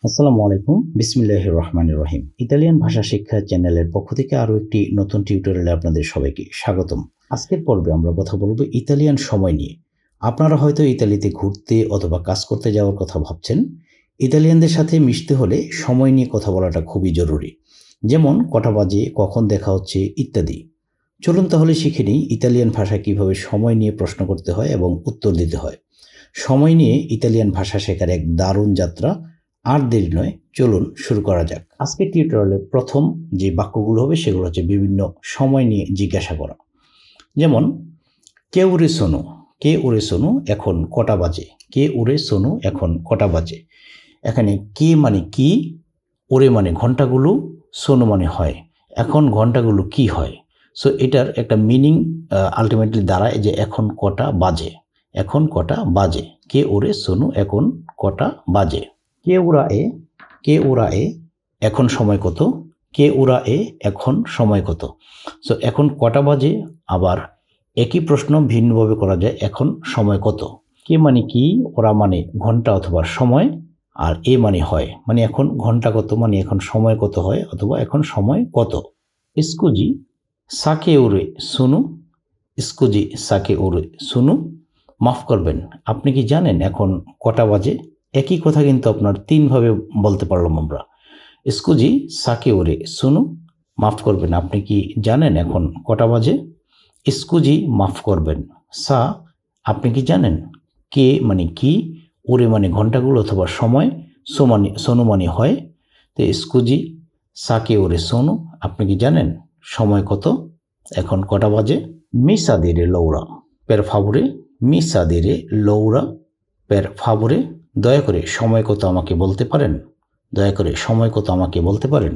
আসসালামু আলাইকুম, বিসমিল্লাহির রহমানির রহিম। ইতালিয়ান ভাষা শিক্ষা চ্যানেলের পক্ষ থেকে আরও একটি নতুন টিউটোরিয়ালে আপনাদের সবাইকে স্বাগতম। আজকের পর্বে আমরা কথা বলবো ইতালিয়ান সময় নিয়ে। আপনারা হয়তো ইতালিতে ঘুরতে অথবা কাজ করতে যাওয়ার কথা ভাবছেন। ইতালিয়ানদের সাথে মিশতে হলে সময় নিয়ে কথা বলাটা খুবই জরুরি, যেমন কটা বাজে, কখন দেখা হচ্ছে ইত্যাদি। চলুন তাহলে শিখে নিই ইতালিয়ান ভাষায় কীভাবে সময় নিয়ে প্রশ্ন করতে হয় এবং উত্তর দিতে হয়। সময় নিয়ে ইতালিয়ান ভাষা শেখার এক দারুণ যাত্রা। আর দেরি নয়, চলুন শুরু করা যাক। আজকের টিউটোরিয়ালের প্রথম যে বাক্যগুলো হবে সেগুলো হচ্ছে বিভিন্ন সময় নিয়ে জিজ্ঞাসা করা। যেমন কে উরে সোনু, কে উরে সোনু, এখন কটা বাজে। কে উরে সোনু, এখন কটা বাজে। এখানে কে মানে কি, ওরে মানে ঘন্টাগুলো, সোনু মানে হয়, এখন ঘন্টাগুলো কি হয়। সো এটার একটা মিনিং আলটিমেটলি দাঁড়ায় যে এখন কটা বাজে, এখন কটা বাজে। কে ওরে সোনু, এখন কটা বাজে। কে উরা এ, কে উরা এ, এখন সময় কত। কে উরা এ, এখন সময় কত। সো এখন কটা বাজে আবার একই প্রশ্ন ভিন্নভাবে করা যায়, এখন সময় কত। কে মানে কি, ওরা মানে ঘন্টা অথবা সময়, আর এ মানে হয়, মানে এখন ঘন্টা কত মানে এখন সময় কত হয়, অথবা এখন সময় কত। স্কুজি সাকে উরে শুনু, স্কুজি সাকে উরে শুনু, মাফ করবেন আপনি কি জানেন এখন কটা বাজে। একই কথা কিন্তু আপনার তিনভাবে বলতে পারলাম আমরা। স্কুজি সাকে ওরে শুনু, মাফ করবেন আপনি কি জানেন এখন কটা বাজে। স্কুজি মাফ করবেন, সা আপনি কি জানেন, কে মানে কি, ওরে মানে ঘন্টাগুলো অথবা সময়, সোনু মানে হয়। তো স্কুজি সাকে ওরে সোনু, আপনি কি জানেন সময় কত, এখন কটা বাজে। মিসা দিরে লৌরা পের ফাবুরে, মিসা দিরে লৌরা পের ফাবুরে, দয়া করে সময় কত আমাকে বলতে পারেন, দয়া করে সময় কত আমাকে বলতে পারেন।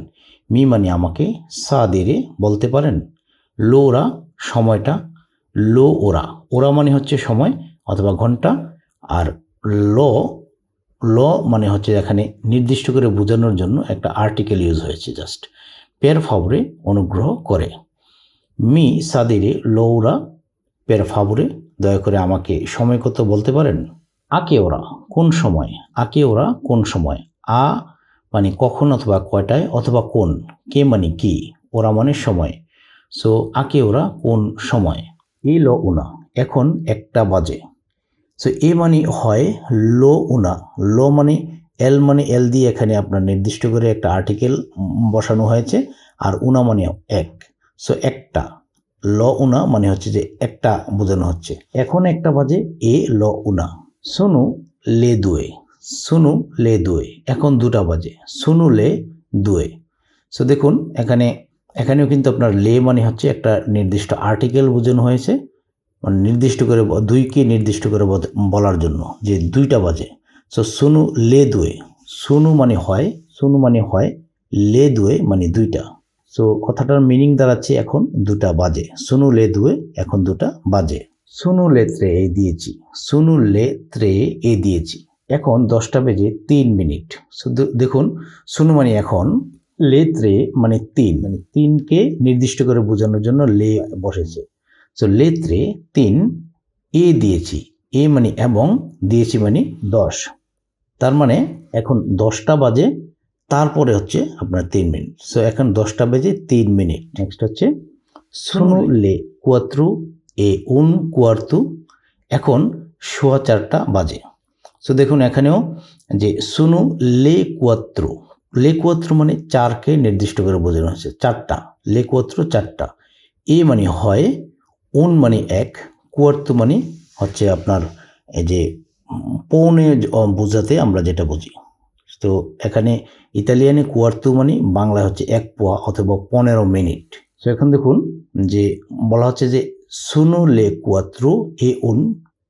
মি মানে আমাকে, সা দিরে বলতে পারেন, লোরা সময়টা, লো ওরা, ওরা মানে হচ্ছে সময় অথবা ঘন্টা, আর ল ল মানে হচ্ছে এখানে নির্দিষ্ট করে বোঝানোর জন্য একটা আর্টিকেল ইউজ হয়েছে জাস্ট। পের ফাবরে অনুগ্রহ করে। মি সাদিরে লৌরা পের ফাবরে, দয়া করে আমাকে সময় কত বলতে পারেন। আকে ওরা কোন সময়, আকে ওরা কোন সময়। আ মানে কখন অথবা কয়টায় অথবা কোন, কে মানে কি, ওরা মানে সময়। সো আকে ওরা কোন সময়। এ ল উনা এখন একটা বাজে। সো এ মানে হয় লো উনা, লো মানে এল মানে এল দিয়ে এখানে আপনার নির্দিষ্ট করে একটা আর্টিকেল বসানো হয়েছে, আর উনা মানে এক। সো একটা, ল উনা মানে হচ্ছে যে একটা বোঝানো হচ্ছে, এখন একটা বাজে। এ ল উনা। সোনু লে দুয়ে, সোনু লে দুয়ে, এখন দুটা বাজে। সোনু লে দুয়ে। সো দেখুন এখানেও কিন্তু আপনার লে মানে হচ্ছে একটা নির্দিষ্ট আর্টিকেল বোঝানো হয়েছে, মানে নির্দিষ্ট করে দুইকে নির্দিষ্ট করে বলার জন্য যে দুইটা বাজে। সো সোনু লে দুয়ে, সোনু মানে হয়, সোনু মানে হয়, লে দুয়ে মানে দুইটা। সো কথাটার মিনিং দাঁড়াচ্ছে এখন দুটা বাজে। সোনু লে দুয়ে, এখন দুটা বাজে। সোনু লে ত্রে এ দিয়েছি, সোনু লে ত্রে এ দিয়েছি, এখন 10টা বেজে 3 মিনিট। সো দেখুন সোনু মানে এখন, লে ত্রে মানে 3, মানে 3কে নির্দিষ্ট করে বোঝানোর জন্য লে বসেছে। সো লে ত্রে 3 এ দিয়েছি, এ মানে এবং, দিয়েছি মানে 10, তার মানে এখন 10টা বাজে, তারপরে হচ্ছে আপনার 3 মিনিট। সো এখন 10টা বেজে 3 মিনিট। নেক্সট হচ্ছে সোনু লে কুয়াত্রু এ উন কুয়ার্তু, এখন 4:15 বাজে। সো দেখুন এখানেও যে সোনু লে কুয়াত্রু, লে কুয়াত্রু মানে 4কে নির্দিষ্ট করে বোঝানো হচ্ছে, 4টা, লে কুয়াত্রু 4টা। এ মানে হয়, উন মানে 1, কুয়ার্তু মানে হচ্ছে আপনার এই যে পৌনে বোঝাতে আমরা যেটা বুঝি। তো এখানে ইতালিয়ানে কুয়ার্তু মানে বাংলায় হচ্ছে 1 পোয়া অথবা 15 মিনিট। তো এখন দেখুন যে বলা হচ্ছে যে সোনু লে কুয়াত্রু এ উন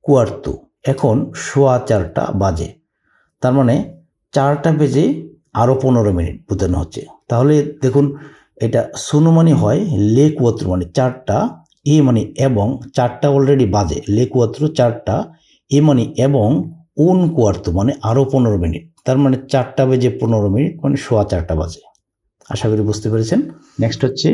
কুয়ার্তু, এখন 4:15 বাজে, তার মানে 4টা বেজে আরও 15 মিনিট বোঝানো হচ্ছে। তাহলে দেখুন এটা সোনু মানে হয়, লে কুয়াত্রু মানে 4টা, এ মানে এবং, 4টা অলরেডি বাজে, লে কুয়াত্রু 4টা, এ মানে এবং, উন কুয়ার্তু মানে আরও 15 মিনিট, তার মানে 4টা বেজে 15 মিনিট মানে 4:15 বাজে। আশা করি বুঝতে পেরেছেন। নেক্সট হচ্ছে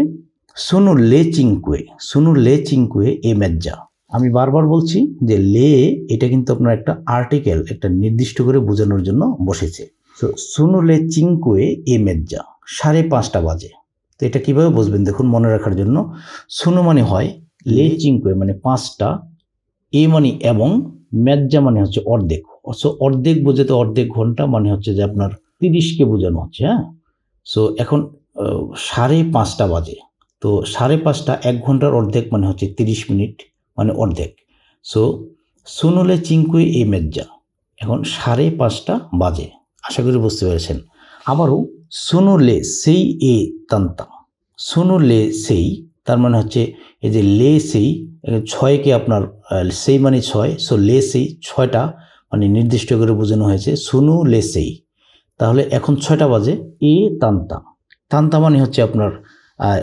সোনু লে চিংকুয়ে, সোনু লে চিংকুয়ে এ মেজ্জা। আমি বারবার বলছি যে লে এটা কিন্তু আপনার একটা আর্টিকেল, একটা নির্দিষ্ট করে বোঝানোর জন্য বসেছে। সো সুনুলে চিঙ্কুয়ে এ মেজ্জা, 5:30 বাজে। তো এটা কীভাবে বুঝবেন দেখুন, মনে রাখার জন্য সুনু মানে হয় লে চিঙ্কুয়ে মানে 5টা, এ মানে এবং, মেজ্জা মানে হচ্ছে অর্ধেক। সো অর্ধেক বোঝে তো অর্ধেক ঘন্টা মানে হচ্ছে যে আপনার 30কে বোঝানো হচ্ছে। হ্যাঁ, সো এখন 5:30 বাজে। তো 5:30, 1 ঘন্টার অর্ধেক মানে হচ্ছে 30 মিনিট মানে অর্ধেক। সো সুনুলে চিঙ্কুয়ে এ মেজ্জা, এখন 5:30 বাজে। আশা করি বুঝতে পেরেছেন। আবারও সুনুলে সেই এ তান্তা, সুনুলে সেই তার মানে হচ্ছে এই যে লে সেই 6কে আপনার সেই মানে 6, সো লে সেই 6টা মানে নির্দিষ্ট করে বোঝানো হয়েছে সুনু লে সেই। তাহলে এখন 6টা বাজে। এ তান্তা, তান্তা মানে হচ্ছে আপনার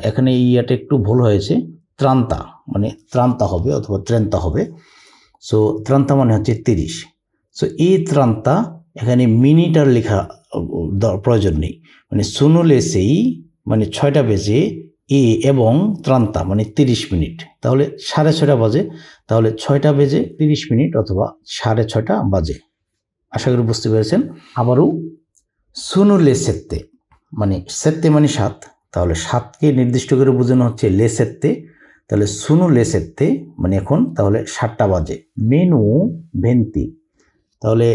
এখানে ইয়াটা একটু ভুল হয়েছে, ত্রান্তা মানে ত্রান্তা হবে অথবা ট্রেন্তা হবে। সো ত্রান্তা মানে হচ্ছে 30। সো এ ত্রান্তা এখানে মিনিট আর লেখা প্রয়োজন নেই, মানে সুনুলে সেই মানে 6টা বেজে এ এবং ত্রান্তা মানে 30 মিনিট, তাহলে 6:30 বাজে। তাহলে 6টা বেজে 30 মিনিট অথবা 6:30 বাজে। আশা করি বুঝতে পেরেছেন। আবারও সুনুলে সেত্তে, মানে সেত্তে মানে 7, তাহলে 7কে নির্দিষ্ট করে বোঝানো হচ্ছে লে সেত্তে। তাহলে সুনু লে সেত্তে মানে এখন তাহলে 7টা বাজে। মেনু ভেন্তি, তাহলে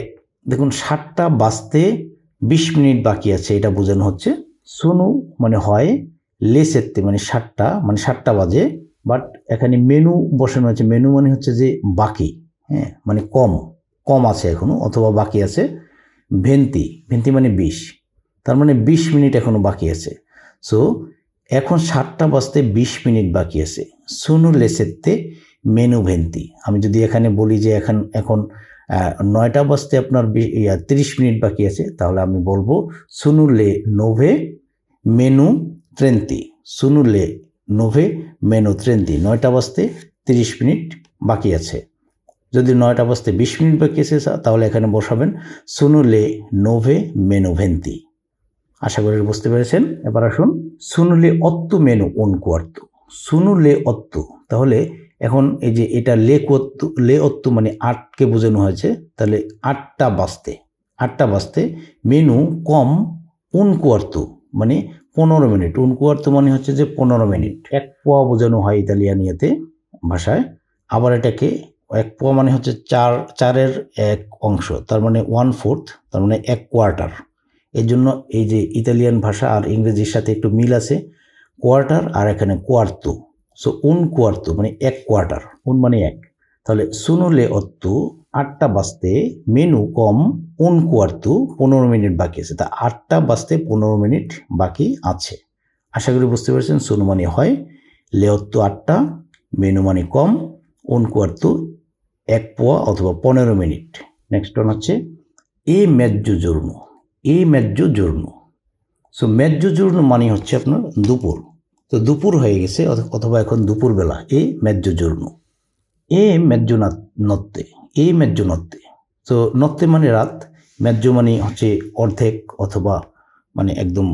দেখুন 7টা বাজতে 20 মিনিট বাকি আছে, এটা বোঝানো হচ্ছে। সুনু মানে হয় লে সেত্তে মানে 7টা মানে 7টা বাজে, বাট এখানে মেনু বসানো হচ্ছে। মেনু মানে হচ্ছে যে বাকি, হ্যাঁ মানে কম আছে এখনো অথবা বাকি আছে। ভেন্তি, ভেন্তি মানে 20, তার মানে 20 মিনিট এখনো বাকি আছে। সো এখন 7টা বাজতে 20 মিনিট বাকি আছে। সুনু লে সেত্তে মেনু ভেন্তি। আমি যদি এখানে বলি যে এখন 9টা বাজতে আপনার 30 মিনিট বাকি আছে, তাহলে আমি বলবো সুনুলে নোভে মেনু ট্রেন্তি, সুনুলে নোভে মেনু ট্রেন্তি, 9টা বাজতে 30 মিনিট বাকি আছে। যদি 9টা বাজতে 20 মিনিট বাকি আছে তাহলে এখানে বসাবেন সুনুলে নোভে মেনু ভেন্তি। আশা করি বুঝতে পেরেছেন। এবার আসুন সুনুলে অত্তু মেনু উন কোয়ার্তো, সুনুলে অত্তু, তাহলে এখন এই যে এটা লে অত্তু মানে 8কে বোঝানো হয়েছে। তাহলে 8টা বাজতে মেনু কম উন কোয়ার্তো মানে 15 মিনিট। উন কোয়ার্তো মানে হচ্ছে যে 15 মিনিট। 1 পোয়া বোঝানো হয় ইতালিয়ানিয়াতে ভাষায়। আবার এটাকে 1 পোয়া মানে হচ্ছে 4-এর 1 অংশ, তার মানে 1/4, তার মানে 1 কোয়ার্টার। এই জন্য এই যে ইতালিয়ান ভাষা আর ইংরেজির সাথে একটু মিল আছে, কোয়ার্টার আর এখানে কোয়ার্তো। সো উন কোয়ার্তো মানে 1 কোয়ার্টার, উন মানে 1। তাহলে সুনুলে অত্তু 8টা বাজতে মেনু কম উন কোয়ার্তো 15 মিনিট বাকি আছে। তা 8টা বাজতে 15 মিনিট বাকি আছে। আশা করি বুঝতে পেরেছেন। সুনু মানে হয় লে অত্তু 8টা, মেনু মানে কম, উন কোয়ার্তো 1 পোয়া অথবা 15 মিনিট। নেক্সট ওয়ান হচ্ছে এ মেজ্জো জোর্নো, এ মেজ্জো জোর্নো। সো মেজ্জো জোর্নো মানে হচ্ছে আপনার দুপুর। তো দুপুর হয়ে গেছে অথবা এখন দুপুরবেলা। এ মেজ্জো জোর্নো, এ মেজ্জো নত্তে, এ মেজ্জো নত্তে। তো নত্তে মানে রাত, মেজ্জো মানে হচ্ছে অর্ধেক অথবা মানে একদম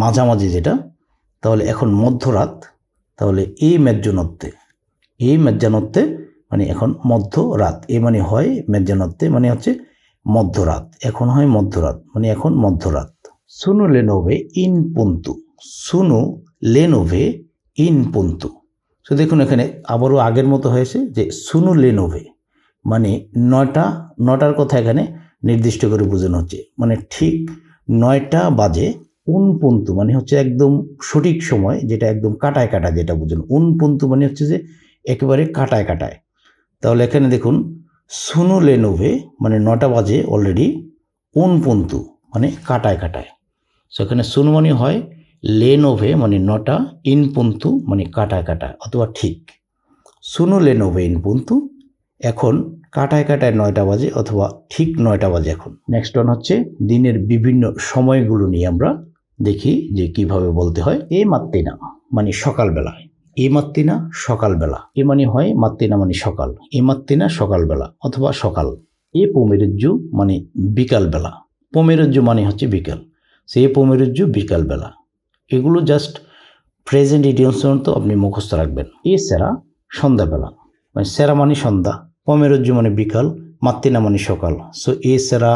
মাঝামাঝি যেটা। তাহলে এখন মধ্যরাত, তাহলে এ মেজ্জো নত্তে, এ মেজ্জানত্তে মানে এখন মধ্যরাত। এ মানে হয় মেজ্জানত্তে মানে হচ্ছে মধ্যরাত, এখন হয় মধ্যরাত মানে এখন মধ্যরাত। সুনু লেনোভে ইন পুন্তু, সুনু লেনোভে ইন পুন্তু। তো দেখুন এখানে আবারও আগের মতো হয়েছে যে সুনু লেনোভে মানে 9টার কথা এখানে নির্দিষ্ট করে বোঝানো হচ্ছে, মানে ঠিক 9টা বাজে। উন পুন্তু মানে হচ্ছে একদম সঠিক সময়, যেটা একদম কাটায় যেটা বুঝুন। উন পুন্তু মানে হচ্ছে যে একেবারে কাটায়। তাহলে এখানে দেখুন সুনু লেনোভে মানে 9টা বাজে অলরেডি, উন পুন্তু মানে কাটায়। সো এখানে সুনু মানে হয় লেনোভে মানে 9টা, ইন পুন্তু মানে কাটায় অথবা ঠিক। সুনু লেনোভে ইন পুন্তু, এখন কাটায় 9টা বাজে অথবা ঠিক 9টা বাজে এখন। নেক্সট ওয়ান হচ্ছে দিনের বিভিন্ন সময়গুলো নিয়ে আমরা দেখি যে কিভাবে বলতে হয়। এ মাত্তিনা মানে সকালবেলা, এ মাত্তিনা সকালবেলা, এ মানে হয় মাত্তিনা মানে সকাল, এ মাত্তিনা সকালবেলা অথবা সকাল। এ পোমেরজ্জু মানে বিকালবেলা, পোমেরজ্জু মানে হচ্ছে বিকাল, সে পোমেরজ্জু বিকালবেলা। এগুলো জাস্ট প্রেজেন্ট ইডিয়মস তো আপনি মুখস্থ রাখবেন। এ সেরা সন্ধ্যাবেলা, মানে সেরা মানে সন্ধ্যা, পোমেরজ্জু মানে বিকাল, মাত্তিনা মানে সকাল। সো এ সেরা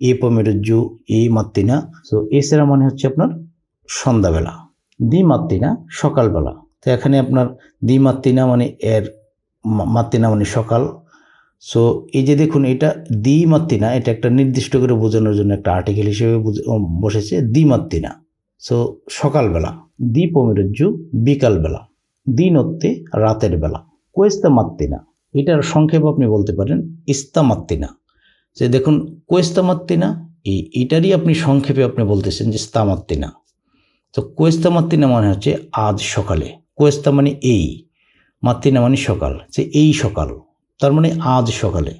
এ পমেরুজ্জু এ মাত্তিনা। সো এ সেরা মানে হচ্ছে আপনার সন্ধ্যাবেলা, দি মাত্তিনা সকালবেলা। তো এখানে আপনার দি মাত্তিনা মানে এর মাত্তিনা মানে সকাল। সো এই যে দেখুন এটা দি মাত্তিনা, এটা একটা নির্দিষ্ট করে বোঝানোর জন্য একটা আর্টিকেল হিসেবে বসেছে দি মাত্তিনা। সো সকালবেলা। দি পমেরুজ্জু বিকালবেলা। দি নত্তে রাতের বেলা। কোয়েস্তা মাত্তিনা, এটার সংক্ষেপ আপনি বলতে পারেন ইস্তা মাত্তিনা। যে দেখুন কোয়েস্তা মাত্তিনা, এটারই আপনি সংক্ষেপে আপনি বলতেছেন যে স্তা মাত্তিনা। তো কোয়েস্তা মাত্তিনা মানে হচ্ছে আজ সকালে। কোয়েস্তা মানে এই, মাত্তিনা মানে সকাল, যে এই সকাল, তার মানে আজ সকালে।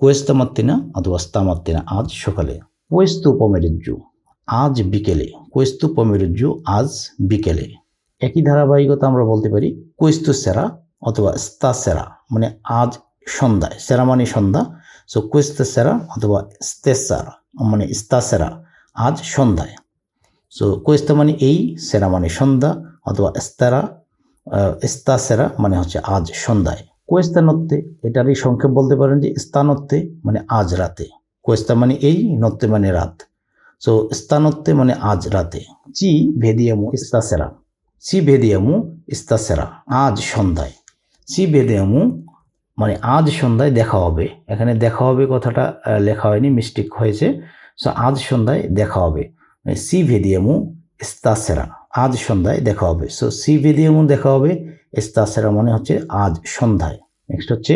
কোয়েস্তা মাত্তিনা অথবা স্তা মাত্তিনা, আজ সকালে। কোয়েস্তু পমেরুজ্জু, আজ বিকেলে। কোয়েস্তু পমেরুজ্জু, আজ বিকেলে। একই ধারাবাহিকতা আমরা বলতে পারি কোয়েস্তু সেরা অথবা স্তা সেরা, মানে আজ সন্ধ্যায়। সেরা মানে সন্ধ্যা। সো কোয়েস্তা সেরা অথবা স্তেসারা মানে স্তা সেরা, আজ সন্ধ্যায়। সো কোয়েস্তা মানে এই, সেরা মানে সন্ধ্যা, অথবা স্তা সেরা মানে হচ্ছে আজ সন্ধ্যায়। কোয়েস্তা নত্তে, এটারই সংক্ষেপ বলতে পারেন যে স্তানত্তে মানে আজ রাতে। কোয়েস্তা মানে এই, নত্তে মানে রাত। সো স্তানত্তে মানে আজ রাতে। চি ভেদিয়ামু স্তা সেরা, সি ভেদিয়ামু স্তা সেরা, আজ সন্ধ্যায়। সি ভেদিয়ামু মানে আজ সন্ধ্যায় দেখা হবে। এখানে দেখা হবে কথাটা লেখা হয়নি, মিস্টেক হয়েছে। সো আজ সন্ধ্যায় দেখা হবে, সি ভেদিয়ামু স্তা সেরা, আজ সন্ধ্যায় দেখা হবে। সো সি ভেদিয়ামু দেখা হবে, স্তা সেরা মানে হচ্ছে আজ সন্ধ্যায়। নেক্সট হচ্ছে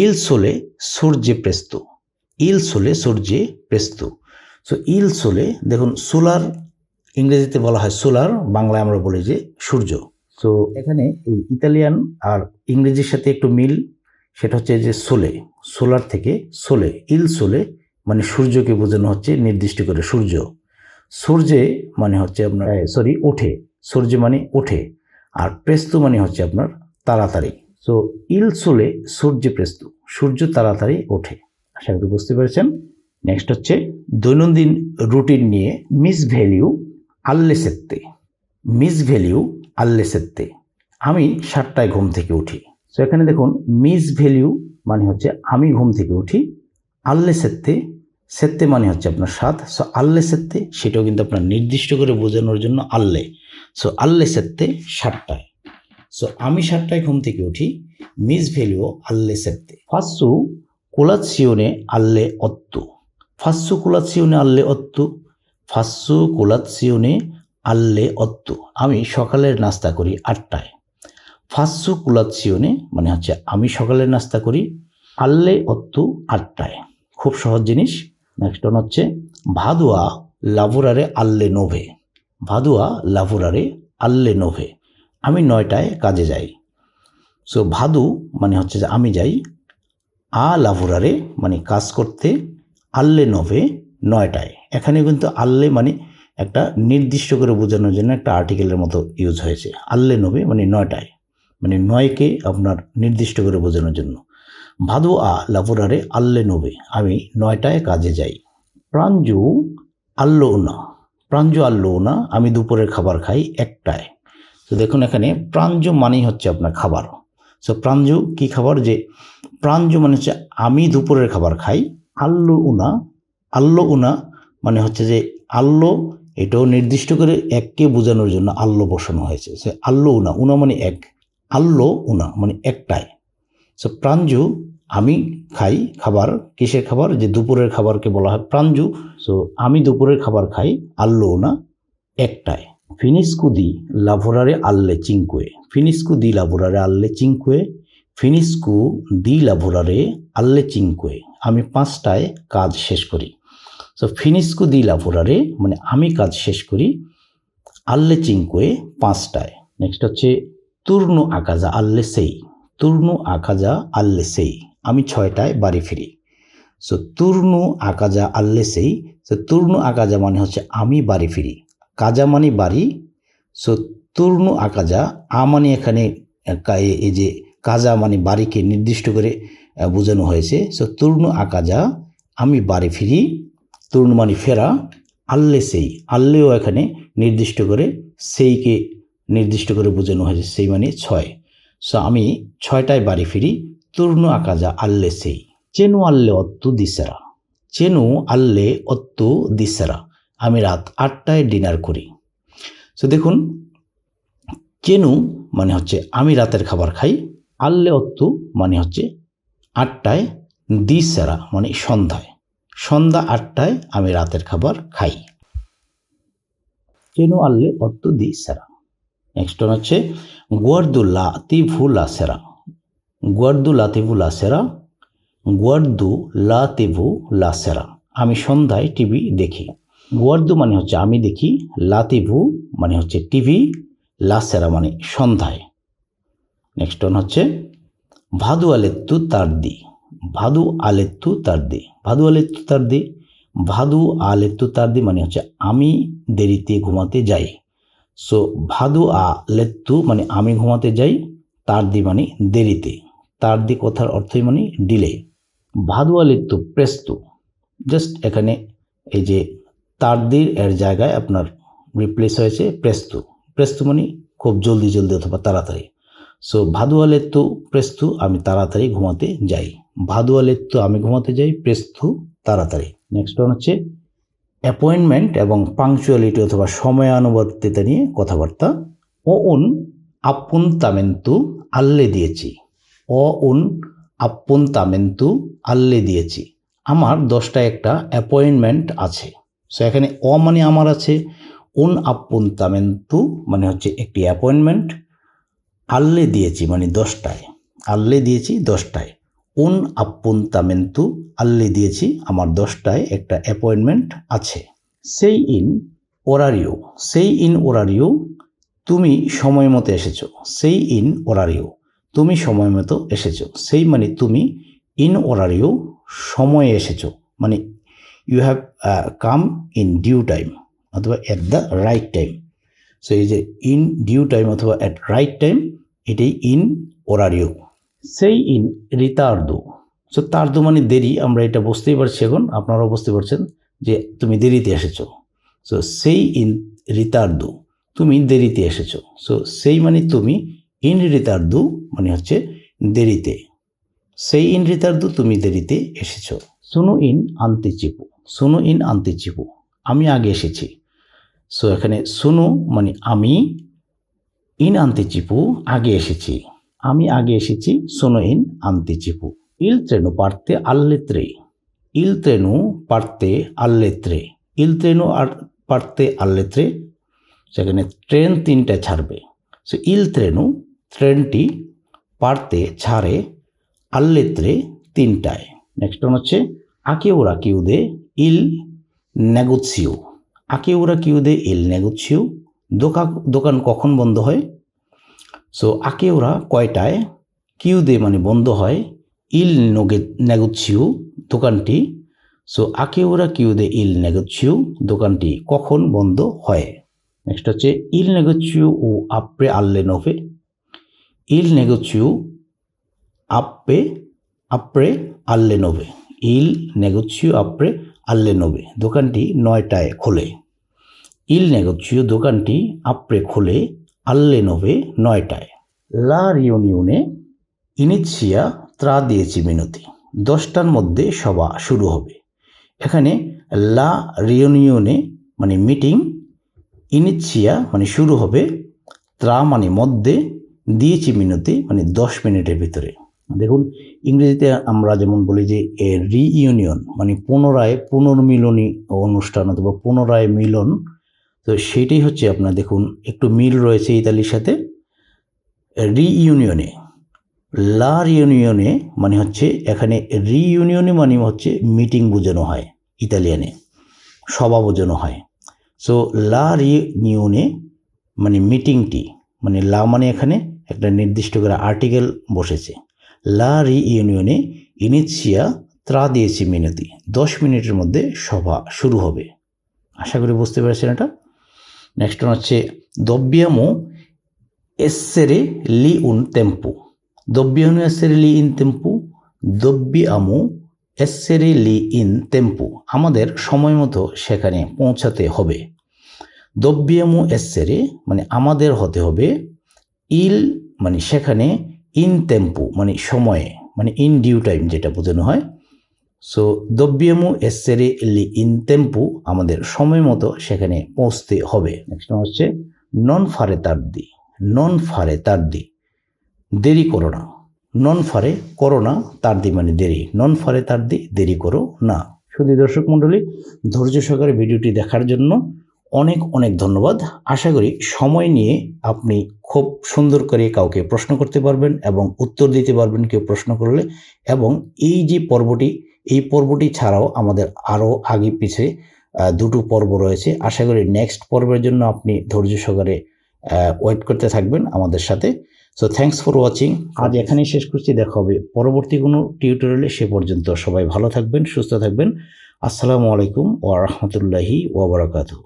ইল সোলে সূর্যে প্রেস্তো। ইল সোলে সূর্যে প্রেস্তো। সো ইল সোলে, দেখুন সোলার ইংরেজিতে বলা হয় সোলার, বাংলায় আমরা বলি যে সূর্য। সো এখানে এই ইতালিয়ান আর ইংরেজির সাথে একটু মিল, সেটা হচ্ছে যে সোলে, সোলার থেকে সোলে। ইল সোলে মানে সূর্যকে বোঝানো হচ্ছে নির্দিষ্ট করে সূর্য। সূর্যে মানে হচ্ছে আপনার ওঠে, সূর্য মানে ওঠে। আর প্রেস্তু মানে হচ্ছে আপনার তাড়াতাড়ি। সো ইল সোলে সূর্যে প্রেস্তু, সূর্য তাড়াতাড়ি ওঠে। আশা করি বুঝতে পেরেছেন। নেক্সট হচ্ছে দৈনন্দিন রুটিন নিয়ে মিস ভ্যালিউ আল্লে সেত্তে। মিস ভ্যালিউ আল্লে সেত্তে, আমি 7টায় ঘুম থেকে উঠি। সো এখানে দেখুন মিস ভ্যালিউ মানে হচ্ছে আমি ঘুম থেকে উঠি। আল্লে সেত্তে, সেত্তে মানে হচ্ছে আপনার 7। সো আল্লে সেত্তে, সেটাও কিন্তু আপনার নির্দিষ্ট করে বোঝানোর জন্য আল্লে। সো আল্লে সেত্তে 7টায়। সো আমি 7টায় ঘুম থেকে উঠি। Miss value আল্লে সেত্তে। ফাসু কোলাৎসিওনে আল্লে অত্তু। ফাসু কোলাৎসিওনে আল্লে অত্তু। ফাসু কোলাৎসিওনে আল্লে অত্তু, আমি সকালের নাস্তা করি 8টায়। ফাসু কোলাৎসিওনে মানে হচ্ছে আমি সকালের নাস্তা করি, আল্লে অত্তু 8টায়। খুব সহজ জিনিস। নেক্সট ওয়ান হচ্ছে ভাদুয়া লাভোরারে আল্লে নোভে। ভাদুয়া লাভোরারে আল্লে নোভে, আমি 9টায় কাজে যাই। সো ভাদু মানে হচ্ছে যে আমি যাই, আ লাভোরারে মানে কাজ করতে, আল্লে নোভে 9টায়। এখানে কিন্তু আল্লে মানে একটা নির্দিষ্ট করে বোঝানোর জন্য একটা আর্টিকেলের মতো ইউজ হয়েছে। আল্লে নোভে মানে 9টায়, মানে 9কে আপনার নির্দিষ্ট করে বোঝানোর জন্য। ভাদু আ লাভোরারে আল্লে নোভে, আমি 9টায় কাজে যাই। প্রাঞ্জু আল্লো উনা। প্রাঞ্জু আল্লো উনা, আমি দুপুরের খাবার খাই 1টায়। তো দেখুন এখানে প্রাঞ্জু মানেই হচ্ছে আপনার খাবার। সো প্রাঞ্জু কি খাবার, যে প্রাঞ্জু মানে হচ্ছে আমি দুপুরের খাবার খাই। আল্লো উনা, আল্লো উনা মানে হচ্ছে যে আল্লো, এটাও নির্দিষ্ট করে এককে বোঝানোর জন্য আল্লো বসানো হয়েছে। সে আল্লো উনা, উনা মানে এক, আল্লো উনা মানে 1টায়। সো প্রাঞ্জু আমি খাই খাবার, কিসের খাবার, যে দুপুরের খাবারকে বলা হয় প্রাঞ্জু। সো আমি দুপুরের খাবার খাই আল্লো উনা 1টায়। ফিনিস্কু দি লাভোরারে আল্লে চিঙ্কুয়ে। ফিনিস্কু দি লাভোরারে আল্লে চিঙ্কুয়ে। ফিনিস্কু দি লাভোরারে আল্লে চিঙ্কুয়ে, আমি 5টায় কাজ শেষ করি। সো ফিনিস্কু দি লাভোরারে মানে আমি কাজ শেষ করি, আল্লে চিঙ্কুয়ে 5টায়। নেক্সট হচ্ছে তুর্নু আকাজা আল্লে সেই। তুর্নু আকাজা আল্লে সেই, আমি 6টায় বাড়ি ফিরি। সো তুর্নু আকাজা আল্লে সেই। সো তুর্নু আকাজা মানে হচ্ছে আমি বাড়ি ফিরি, কাজা মানে বাড়ি। সো তুর্নু আকাজা, মানে এখানে এই যে কাজা মানে বাড়িকে নির্দিষ্ট করে বোঝানো হয়েছে। সো তুর্নু আকাজা, আমি বাড়ি ফিরি। তুর্নু মানে ফেরা, আল্লে সেই, আল্লেও এখানে নির্দিষ্ট করে সেইকে নির্দিষ্ট করে বোঝানো হয়েছে, সেই মানে 6। সো আমি 6টায় বাড়ি ফিরি। তুর্নু আকাজা আল্লে সেই। চেনু আল্লে অত্তু দিসেরা। চেনু আল্লে অত্তু দিসেরা, আমি রাত 8টায় ডিনার করি। সো দেখুন, চেনু মানে হচ্ছে আমি রাতের খাবার খাই, আল্লে অত্তু মানে হচ্ছে 8টায়, দিসেরা মানে সন্ধ্যায়, সন্ধ্যা 8টায় আমি রাতের খাবার খাই। চেনু আল্লে অত্তু দিসেরা। নেক্সট ওয়ান হচ্ছে গুয়ার্দু লা তিভু লা সেরা, গুয়ার্দু লা তিভু লা সেরা, গুয়ার্দু লা তিভু লা সেরা, আমি সন্ধ্যায় টিভি দেখি। গুয়ার্দু মানে হচ্ছে আমি দেখি, লাতিভু মানে হচ্ছে টিভি, লা সেরা মানে সন্ধ্যায়। নেক্সট ওয়ান হচ্ছে ভাদু আলেত্তু তার্দি, ভাদু আলেত্তু তার্দি, ভাদু আলেত্তু তার্দি, ভাদু আলেত্তু তার্দি মানে হচ্ছে আমি দেরিতে ঘুমাতে যাই। সো ভাদু আলেত্তু মানে আমি ঘুমাতে যাই, তার্দি মানে দেরিতে, তার্দি কথার অর্থই মানে ডিলে। ভাদু আলেত্তু প্রেস্তু, জাস্ট এখানে এই যে তার্দির এর জায়গায় আপনার রিপ্লেস হয়েছে প্রেস্তু, প্রেস্তু মানে খুব জলদি জলদি অথবা তাড়াতাড়ি। সো ভাদুয়ালেত্তু প্রেস্তু, আমি তাড়াতাড়ি ঘুমাতে যাই, ভাদুয়ালেত্তু আমি ঘুমাতে যাই, প্রেস্তু তাড়াতাড়ি। নেক্সট ওয়ান হচ্ছে অ্যাপয়েন্টমেন্ট এবং পাংচুয়ালিটি অথবা সময়ানুবর্তিতা নিয়ে কথাবার্তা। ও উন আপ্পুন্তামেন্তু আল্লে দিয়েছি, ও উন আপ্পুন্তামেন্তু আল্লে দিয়েছি, আমার 10টায় একটা অ্যাপয়েন্টমেন্ট আছে। সো এখানে অ মানে আমার আছে, উন আপ্পুন্তামেন্তু মানে হচ্ছে একটি অ্যাপয়েন্টমেন্ট, আল্লে দিয়েছি মানে 10টায়, আল্লে দিয়েছি 10টায়, উন আপ্পুন্তামেন্তু আল্লে দিয়েছি, আমার 10টায় একটা অ্যাপয়েন্টমেন্ট আছে। সেই ইন ওরারিও, সেই ইন ওরারিও তুমি সময় মতো এসেছো, সেই ইন ওরারিও তুমি সময় মতো এসেছো, সেই মানে তুমি, ইন ওরারিও সময়ে এসেছো মানে you have come in due time অথবা at the right time. So এই যে ইন ডিউ টাইম অথবা অ্যাট রাইট টাইম, এটাই ইন ওরারিও। সেই ইন রিতার্দো, সো তার্দো মানে দেরি, আমরা এটা বুঝতেই পারছি, এখন আপনারাও বুঝতে পারছেন যে তুমি দেরিতে এসেছো। সো সেই ইন রিতার্দো, তুমি দেরিতে এসেছো। সো সেই মানে তুমি, ইন রিতার্দো মানে হচ্ছে দেরিতে, সেই ইন রিতার্দো তুমি দেরিতে এসেছো। সোনো ইন আন্তিচিপু, সোনো ইন আন্তিচিপু আমি আগে এসেছি। সো এখানে সোনো মানে আমি, ইন আন্তিচিপু আগে এসেছি, আমি আগে এসেছি, সোনো ইন আন্তিচিপু। ইল ট্রেনু পারতে আল্লেত্রে, ইল ট্রেনু পারতে আল্লেত্রে, ইল ট্রেনু আর পারতে আল্লেত্রে, সেখানে ট্রেন 3টায় ছাড়বে। সো ইল ট্রেনু ট্রেনটি, পারতে ছাড়ে, আল্লেত্রে 3টায়। নেক্সট ওয়ান হচ্ছে আকেউরা কিউদে ইল নেগোসিও, আকেউরা কিউদে ইল নেগোসিও দোকান কখন বন্ধ হয়। সো আকেউরা কয়টায়, কিউদে মানে বন্ধ হয়, ইল নেগোসিও দোকানটি। সো আকেউরা কিউদে ইল নেগোসিও দোকানটি কখন বন্ধ হয়। নেক্সট হচ্ছে ইল নেগোসিও ও আপরে আল্লে নোভে, ইল নেগোসিও আপরে আল্লে নোভে, ইল নেগোসিও আপরে আল্লে নোভে দোকানটি 9টায় খোলে। ইল নেগোসিও দোকানটি আপরে খোলে, আল্লে নোভে 9টায়। লা রিউনিয়নে ইনিশিয়া ত্রা দিয়েছি মিনতি, 10টার মধ্যে সভা শুরু হবে। এখানে লা রিউনিয়নে মানে মিটিং, ইনিশিয়া মানে শুরু হবে, ত্রা মানে মধ্যে, দিয়েছি মিনতি মানে 10 মিনিটের ভিতরে। দেখুন ইংরেজিতে আমরা যেমন বলি যে রিইউনিয়ন মানে পুনর্মিলনী অনুষ্ঠান অথবা পুনরায় মিলন, তো সেটাই হচ্ছে আপনার দেখুন একটু মিল রয়েছে ইতালির সাথে। রিইউনিয়নে, লা রিউনিয়নে মানে হচ্ছে এখানে রিইউনিয়নে মানে হচ্ছে মিটিং বোঝানো হয়, ইতালিয়ানে সভা বোঝানো হয়। সো লা রিউনিয়নে মানে মিটিংটি, মানে লা মানে এখানে একটা নির্দিষ্ট করে আর্টিকেল বসেছে, লা রিইউনিয়নে ইনিশিয়া ত্রা দিয়েছি মিনতি, 10 মিনিটের মধ্যে সভা শুরু হবে। আশা করি বুঝতে পেরেছেন এটা। নেক্সট হচ্ছে দব্বিয়ামো এসেরে লি উন টেম্পু, দব্বিয়ামো এসেরে লি ইন টেম্পু, দব্বিয়ামো এসেরে লি ইন টেম্পু আমাদের সময় মতো সেখানে পৌঁছাতে হবে। দব্বিয়ামো এসেরে মানে আমাদের হতে হবে, ইল মানে সেখানে, ইন টেম্পু মানে সময়ে মানে ইন ডিউ টাইম যেটা বোঝানো হয়, so dobbiamo essere lì in tempo, আমাদের সময় মতো সেখানে পৌঁছতে হবে। নেক্সট হচ্ছে non fare tardi, non fare tardi, দেরি করো না। নন ফারে করো না, তার্দি মানে দেরি, নন ফারে তার্দি, দেরি করো না। শুধু দর্শক মণ্ডলী, ধৈর্য সহকারে ভিডিওটি দেখার জন্য অনেক অনেক ধন্যবাদ। আশা করি সময় নিয়ে আপনি খুব সুন্দর করে কাউকে প্রশ্ন করতে পারবেন এবং উত্তর দিতে পারবেন কেউ প্রশ্ন করলে। এবং এই যে পর্বটি, এই পর্বটি ছাড়াও আমাদের আরও আগে পিছে দুটো পর্ব রয়েছে। আশা করি নেক্সট পর্বের জন্য আপনি ধৈর্য সহকারে ওয়েট করতে থাকবেন আমাদের সাথে। So thanks for watching. আজ এখানেই শেষ করছি, দেখা হবে পরবর্তী কোনো টিউটোরিয়ালে। সে পর্যন্ত সবাই ভালো থাকবেন, সুস্থ থাকবেন। আসসালামু আলাইকুম ওয়া রাহমাতুল্লাহি ওয়া বারাকাতুহু।